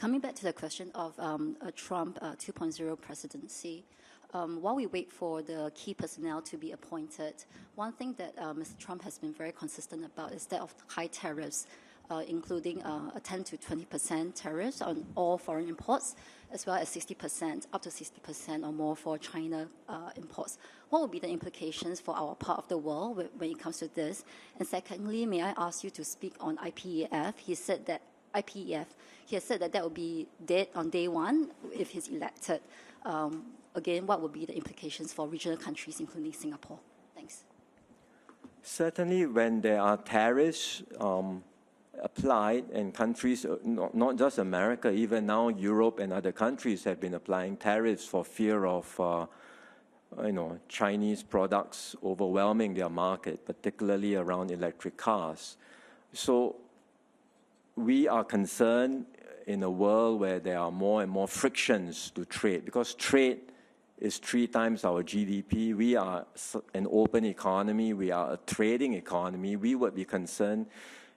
coming back to the question of a Trump 2.0 presidency, while we wait for the key personnel to be appointed, one thing that Mr. Trump has been very consistent about is that of high tariffs, including a 10 to 20% tariffs on all foreign imports, as well as 60%, up to 60% or more for China imports. What would be the implications for our part of the world when it comes to this? And secondly, may I ask you to speak on IPEF? He said that that will be dead on day one if he's elected. Again, what would be the implications for regional countries, including Singapore? Thanks. Certainly, when there are tariffs applied, and countries, not just America, even now Europe and other countries have been applying tariffs for fear of Chinese products overwhelming their market, particularly around electric cars. So we are concerned in a world where there are more and more frictions to trade, because trade is 3 times our GDP. We are an open economy. We are a trading economy. We would be concerned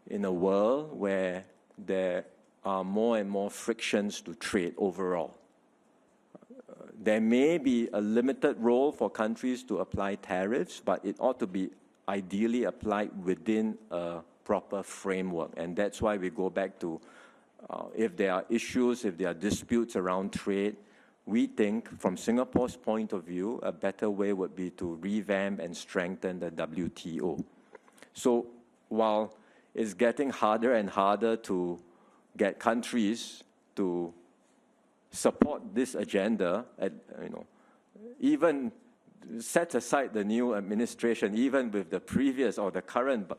in a world where there are more and more frictions to trade overall. There may be a limited role for countries to apply tariffs, but it ought to be ideally applied within a proper framework. And that's why we go back to if there are issues, if there are disputes around trade, we think from Singapore's point of view, a better way would be to revamp and strengthen the WTO. So while it's getting harder and harder to get countries to support this agenda, even set aside the new administration, even with the previous or the current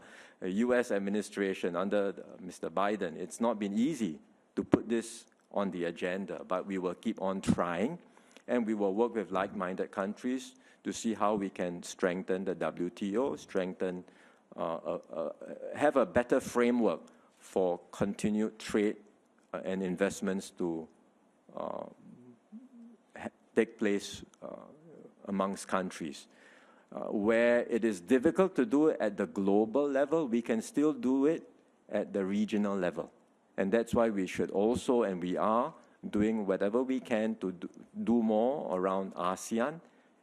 US administration under Mr. Biden, it's not been easy to put this on the agenda, but we will keep on trying, and we will work with like-minded countries to see how we can strengthen the WTO, have a better framework for continued trade and investments to take place amongst countries. Where it is difficult to do it at the global level, we can still do it at the regional level. And that's why we should also, and we are, doing whatever we can to do more around ASEAN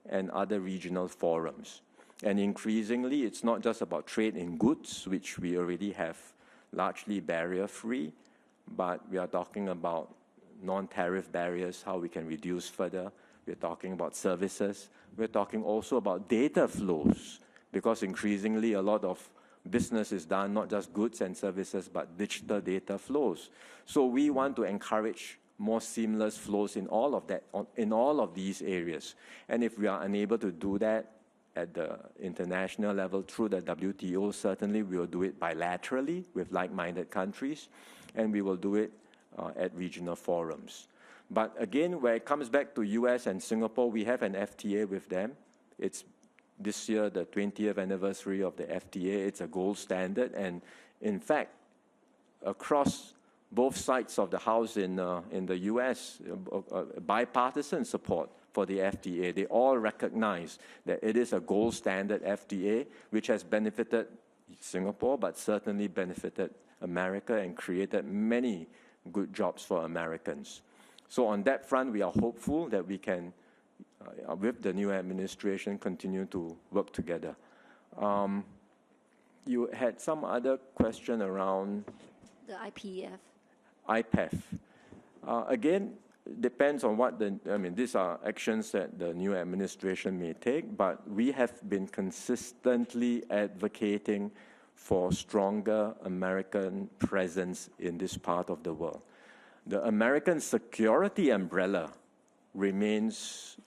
and other regional forums. And increasingly, it's not just about trade in goods, which we already have largely barrier-free, but we are talking about non-tariff barriers, how we can reduce further. We're talking about services. We're talking also about data flows, because increasingly a lot of business is done, not just goods and services, but digital data flows. So we want to encourage more seamless flows in all of that, in all of these areas. And if we are unable to do that at the international level through the WTO, certainly we will do it bilaterally with like-minded countries, and we will do it at regional forums. But again, where it comes back to US and Singapore, we have an FTA with them. It's this year, the 20th anniversary of the FTA. It's a gold standard. And in fact, across both sides of the house in the US, bipartisan support for the FTA. They all recognize that it is a gold standard FTA, which has benefited Singapore, but certainly benefited America and created many good jobs for Americans. So on that front, we are hopeful that we can, with the new administration, continue to work together. You had some other question around the IPEF. IPEF. Again, depends on what these are actions that the new administration may take, but we have been consistently advocating for stronger American presence in this part of the world. The American security umbrella remains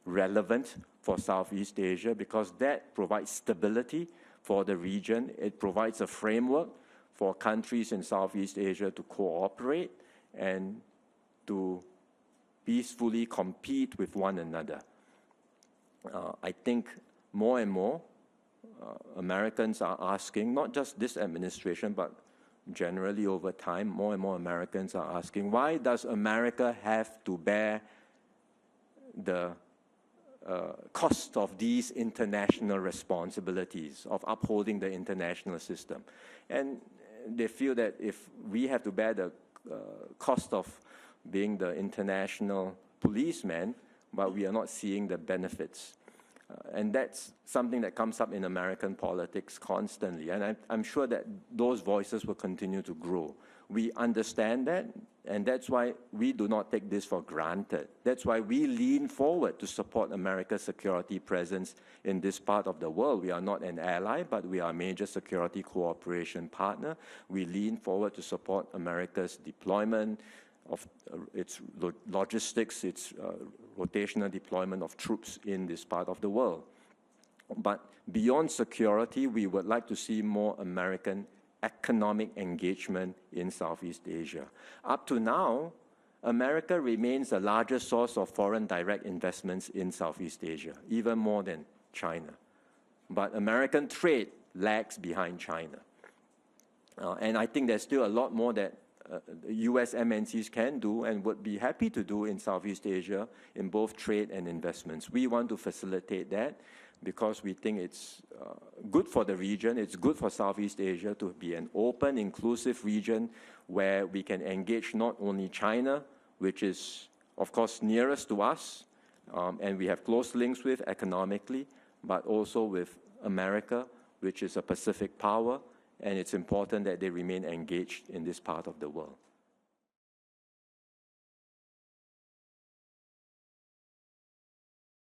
relevant for Southeast Asia because that provides stability for the region. It provides a framework for countries in Southeast Asia to cooperate and to peacefully compete with one another. I think more and more Americans are asking, not just this administration, but generally over time, more and more Americans are asking, why does America have to bear the cost of these international responsibilities of upholding the international system? And they feel that if we have to bear the cost of being the international policeman, but we are not seeing the benefits. And that's something that comes up in American politics constantly. And I'm sure that those voices will continue to grow. We understand that, and that's why we do not take this for granted. That's why we lean forward to support America's security presence in this part of the world. We are not an ally, but we are a major security cooperation partner. We lean forward to support America's deployment of its logistics, its rotational deployment of troops in this part of the world. But beyond security, we would like to see more American economic engagement in Southeast Asia. Up to now, America remains the largest source of foreign direct investments in Southeast Asia, even more than China. But American trade lags behind China. And I think there's still a lot more that US MNCs can do and would be happy to do in Southeast Asia in both trade and investments. We want to facilitate that because we think it's good for the region, it's good for Southeast Asia to be an open, inclusive region where we can engage not only China, which is, of course, nearest to us, and we have close links with economically, but also with America, which is a Pacific power, and it's important that they remain engaged in this part of the world.